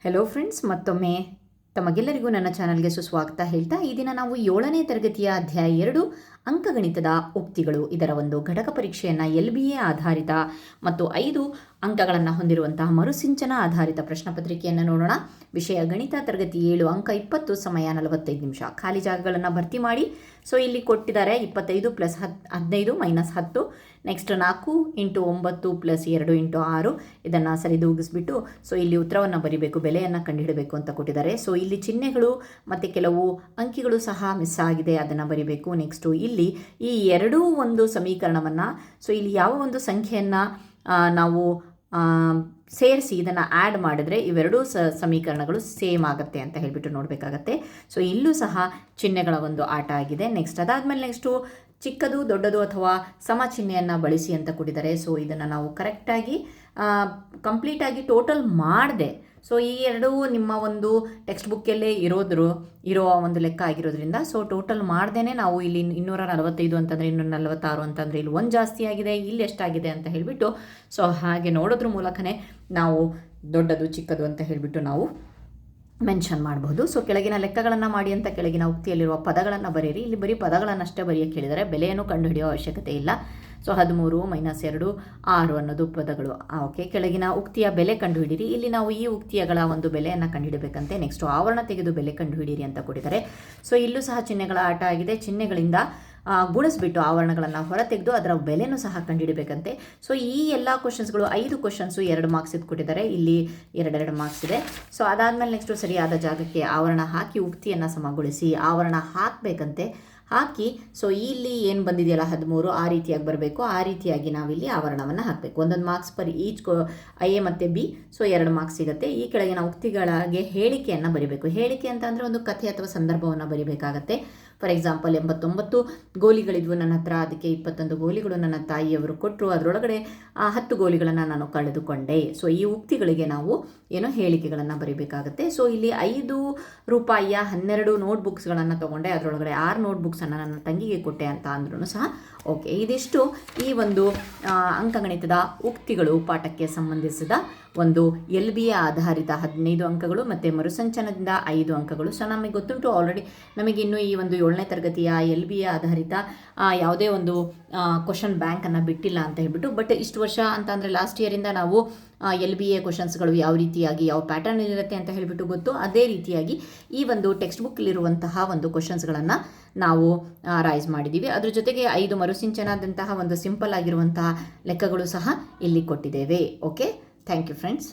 Hello friends, ಮತ್ತೊಮ್ಮೆ ತಮಗೆಲ್ಲರಿಗೂ ನನ್ನ ಚಾನಲ್ಗೆ ಸುಸ್ವಾಗತ ಹೇಳ್ತಾ ಈ ದಿನ ನಾವು 7ನೇ ತರಗತಿಯ ಅಧ್ಯಾಯ 2 ಅಂಕಗಣಿತದ ಉಕ್ತಿಗಳು ಇದರ ಒಂದು ಘಟಕ ಪರೀಕ್ಷೆಯನ್ನು LBA ಆಧಾರಿತ ಮತ್ತು 5 ಅಂಕಗಳನ್ನು ಹೊಂದಿರುವಂತಹ ಮರುಸಿಂಚನ ಆಧಾರಿತ ಪ್ರಶ್ನೆ ಪತ್ರಿಕೆಯನ್ನು ನೋಡೋಣ. ವಿಷಯ ಗಣಿತ, ತರಗತಿ 7, ಅಂಕ 20, ಸಮಯ 45 ನಿಮಿಷ. ಖಾಲಿ ಜಾಗಗಳನ್ನು ಭರ್ತಿ ಮಾಡಿ. ಸೊ ಇಲ್ಲಿ ಕೊಟ್ಟಿದ್ದಾರೆ 25 + 15 - 10, ನೆಕ್ಸ್ಟ್ 4 × 9 + 2 × 6. ಇದನ್ನು ಸರಿದೂಗಿಸ್ಬಿಟ್ಟು ಸೊ ಇಲ್ಲಿ ಉತ್ತರವನ್ನು ಬರೀಬೇಕು, ಬೆಲೆಯನ್ನು ಕಂಡುಹಿಡಬೇಕು ಅಂತ ಕೊಟ್ಟಿದ್ದಾರೆ. ಸೊ ಇಲ್ಲಿ ಚಿಹ್ನೆಗಳು ಮತ್ತು ಕೆಲವು ಅಂಕಿಗಳು ಸಹ ಮಿಸ್ ಆಗಿದೆ, ಅದನ್ನು ಬರೀಬೇಕು. ನೆಕ್ಸ್ಟು ಇಲ್ಲಿ ಈ ಎರಡೂ ಒಂದು ಸಮೀಕರಣವನ್ನು ಸೊ ಇಲ್ಲಿ ಯಾವ ಒಂದು ಸಂಖ್ಯೆಯನ್ನು ನಾವು ಸೇರಿಸಿ ಇದನ್ನು ಆ್ಯಡ್ ಮಾಡಿದ್ರೆ ಇವೆರಡೂ ಸಮೀಕರಣಗಳು ಸೇಮ್ ಆಗುತ್ತೆ ಅಂತ ಹೇಳಿಬಿಟ್ಟು ನೋಡಬೇಕಾಗತ್ತೆ. ಸೊ ಇಲ್ಲೂ ಸಹ ಚಿಹ್ನೆಗಳ ಒಂದು ಆಟ ಆಗಿದೆ. ನೆಕ್ಸ್ಟು ಚಿಕ್ಕದು, ದೊಡ್ಡದು ಅಥವಾ ಸಮ ಚಿಹ್ನೆಯನ್ನು ಬಳಸಿ ಅಂತ ಕೊಟ್ಟಿದ್ದಾರೆ. ಸೊ ಇದನ್ನು ನಾವು ಕರೆಕ್ಟಾಗಿ ಕಂಪ್ಲೀಟಾಗಿ ಟೋಟಲ್ ಮಾಡಿದೆ. ಸೊ ಈ ಎರಡೂ ನಿಮ್ಮ ಒಂದು ಟೆಕ್ಸ್ಟ್ ಬುಕ್ಕಲ್ಲೇ ಇರೋ ಒಂದು ಲೆಕ್ಕ ಆಗಿರೋದ್ರಿಂದ ಸೊ ಟೋಟಲ್ ಮಾಡ್ದೇ ನಾವು ಇಲ್ಲಿ 245 ಅಂತಂದರೆ 246 ಅಂತಂದರೆ ಇಲ್ಲಿ 1 ಜಾಸ್ತಿ ಆಗಿದೆ, ಇಲ್ಲಿ ಎಷ್ಟಾಗಿದೆ ಅಂತ ಹೇಳಿಬಿಟ್ಟು ಸೊ ಹಾಗೆ ನೋಡೋದ್ರ ಮೂಲಕನೇ ನಾವು ದೊಡ್ಡದು ಚಿಕ್ಕದು ಅಂತ ಹೇಳಿಬಿಟ್ಟು ನಾವು ಮೆನ್ಷನ್ ಮಾಡಬಹುದು. ಸೊ ಕೆಳಗಿನ ಲೆಕ್ಕಗಳನ್ನು ಮಾಡಿ ಅಂತ ಕೆಳಗಿನ ಉಕ್ತಿಯಲ್ಲಿರುವ ಪದಗಳನ್ನು ಬರೆಯಿರಿ. ಇಲ್ಲಿ ಬರೀ ಪದಗಳನ್ನಷ್ಟೇ ಬರೆಯೋಕ್ಕೆ ಹೇಳಿದರೆ, ಬೆಲೆಯನ್ನು ಕಂಡುಹಿಡಿಯೋ ಅವಶ್ಯಕತೆ ಇಲ್ಲ. ಸೊ 13 - 2 6 ಅನ್ನೋದು ಪದಗಳು. ಓಕೆ, ಕೆಳಗಿನ ಉಕ್ತಿಯ ಬೆಲೆ ಕಂಡುಹಿಡಿಯಿರಿ. ಇಲ್ಲಿ ನಾವು ಈ ಉಕ್ತಿಯಗಳ ಒಂದು ಬೆಲೆಯನ್ನು ಕಂಡುಹಿಡಬೇಕಂತೆ. ನೆಕ್ಸ್ಟು ಆವರಣ ತೆಗೆದು ಬೆಲೆ ಕಂಡುಹಿಡಿಯಿರಿ ಅಂತ ಕೊಟ್ಟಿದ್ದಾರೆ. ಸೊ ಇಲ್ಲೂ ಸಹ ಚಿಹ್ನೆಗಳ ಆಟ ಆಗಿದೆ. ಚಿಹ್ನೆಗಳಿಂದ ಗುಣಿಸ್ಬಿಟ್ಟು ಆವರಣಗಳನ್ನು ಹೊರತೆಗೆದು ಅದರ ಬೆಲೆನೂ ಸಹ ಕಂಡುಹಿಡಬೇಕಂತೆ. ಸೊ ಈ ಎಲ್ಲ ಕ್ವಶನ್ಸ್ಗಳು 5 ಕ್ವಶನ್ಸು 2 ಮಾರ್ಕ್ಸ್ ಇದು ಕೊಟ್ಟಿದ್ದಾರೆ. ಇಲ್ಲಿ 2 ಮಾರ್ಕ್ಸ್ ಇದೆ. ಸೊ ಅದಾದಮೇಲೆ ನೆಕ್ಸ್ಟು ಸರಿಯಾದ ಜಾಗಕ್ಕೆ ಆವರಣ ಹಾಕಿ ಉಕ್ತಿಯನ್ನು ಸಮಗೊಳಿಸಿ ಆವರಣ ಹಾಕಬೇಕಂತೆ. ಹಾಕಿ ಸೊ ಇಲ್ಲಿ ಏನು ಬಂದಿದೆಯಲ್ಲ 13 ಆ ರೀತಿಯಾಗಿ ಬರಬೇಕು. ಆ ರೀತಿಯಾಗಿ ನಾವಿಲ್ಲಿ ಆವರಣವನ್ನು ಹಾಕಬೇಕು. 1 ಮಾರ್ಕ್ಸ್ ಪರ್ ಈಚ್ A ಮತ್ತು B. ಸೊ 2 ಮಾರ್ಕ್ಸ್ ಸಿಗುತ್ತೆ. ಈ ಕೆಳಗಿನ ಉಕ್ತಿಗಳಿಗೆ ಹೇಳಿಕೆಯನ್ನು ಬರೀಬೇಕು. ಹೇಳಿಕೆ ಅಂತ ಅಂದರೆ ಒಂದು ಕಥೆ ಅಥವಾ ಸಂದರ್ಭವನ್ನು ಬರೀಬೇಕಾಗತ್ತೆ. ಫಾರ್ ಎಕ್ಸಾಂಪಲ್ 89 ಗೋಲಿಗಳಿದ್ವು ನನ್ನ ಹತ್ರ, ಅದಕ್ಕೆ 21 ಗೋಲಿಗಳು ನನ್ನ ತಾಯಿಯವರು ಕೊಟ್ಟರು, ಅದರೊಳಗಡೆ 10 ಗೋಲಿಗಳನ್ನು ನಾನು ಕಳೆದುಕೊಂಡೆ. ಸೊ ಈ ಉಕ್ತಿಗಳಿಗೆ ನಾವು ಹೇಳಿಕೆಗಳನ್ನು ಬರೀಬೇಕಾಗತ್ತೆ. ಸೊ ಇಲ್ಲಿ 5 ರೂಪಾಯಿಯ 12 ನೋಟ್ಬುಕ್ಸ್ಗಳನ್ನು ತೊಗೊಂಡೆ, ಅದರೊಳಗಡೆ 6 ನೋಟ್ಬುಕ್ಸನ್ನು ನನ್ನ ತಂಗಿಗೆ ಕೊಟ್ಟೆ ಅಂತ ಅಂದ್ರೂ ಸಹ ಓಕೆ. ಇದಿಷ್ಟು ಈ ಒಂದು ಅಂಕಗಣಿತದ ಉಕ್ತಿಗಳು ಪಾಠಕ್ಕೆ ಸಂಬಂಧಿಸಿದ ಒಂದು LBA ಆಧಾರಿತ 15 ಅಂಕಗಳು ಮತ್ತು ಮರುಸಂಚನದಿಂದ 5 ಅಂಕಗಳು. ಸೊ ನಮಗೆ ಗೊತ್ತುಂಟು ಆಲ್ರೆಡಿ, ನಮಗೆ ಇನ್ನೂ ಈ ಒಂದು 7ನೇ ತರಗತಿಯ LBA ಆಧಾರಿತ ಯಾವುದೇ ಒಂದು ಕ್ವಶನ್ ಬ್ಯಾಂಕನ್ನು ಬಿಟ್ಟಿಲ್ಲ ಅಂತ ಹೇಳ್ಬಿಟ್ಟು. ಬಟ್ ಇಷ್ಟು ವರ್ಷ ಅಂತ ಅಂದರೆ ಲಾಸ್ಟ್ ಇಯರಿಂದ ನಾವು LBA ಕ್ವಶನ್ಸ್ಗಳು ಯಾವ ರೀತಿಯಾಗಿ ಯಾವ ಪ್ಯಾಟರ್ನ್ ಇರುತ್ತೆ ಅಂತ ಹೇಳಿಬಿಟ್ಟು ಗೊತ್ತು. ಅದೇ ರೀತಿಯಾಗಿ ಈ ಒಂದು ಟೆಕ್ಸ್ಟ್ ಬುಕ್ಕಲ್ಲಿರುವಂತಹ ಒಂದು ಕ್ವಶನ್ಸ್ಗಳನ್ನು ನಾವು ರೈಸ್ ಮಾಡಿದ್ದೀವಿ. ಅದ್ರ ಜೊತೆಗೆ 5 ಮರುಸಿಂಚನದಂತಹ ಒಂದು ಸಿಂಪಲ್ ಆಗಿರುವಂತಹ ಲೆಕ್ಕಗಳು ಸಹ ಇಲ್ಲಿ ಕೊಟ್ಟಿದ್ದೇವೆ. Okay, thank you friends.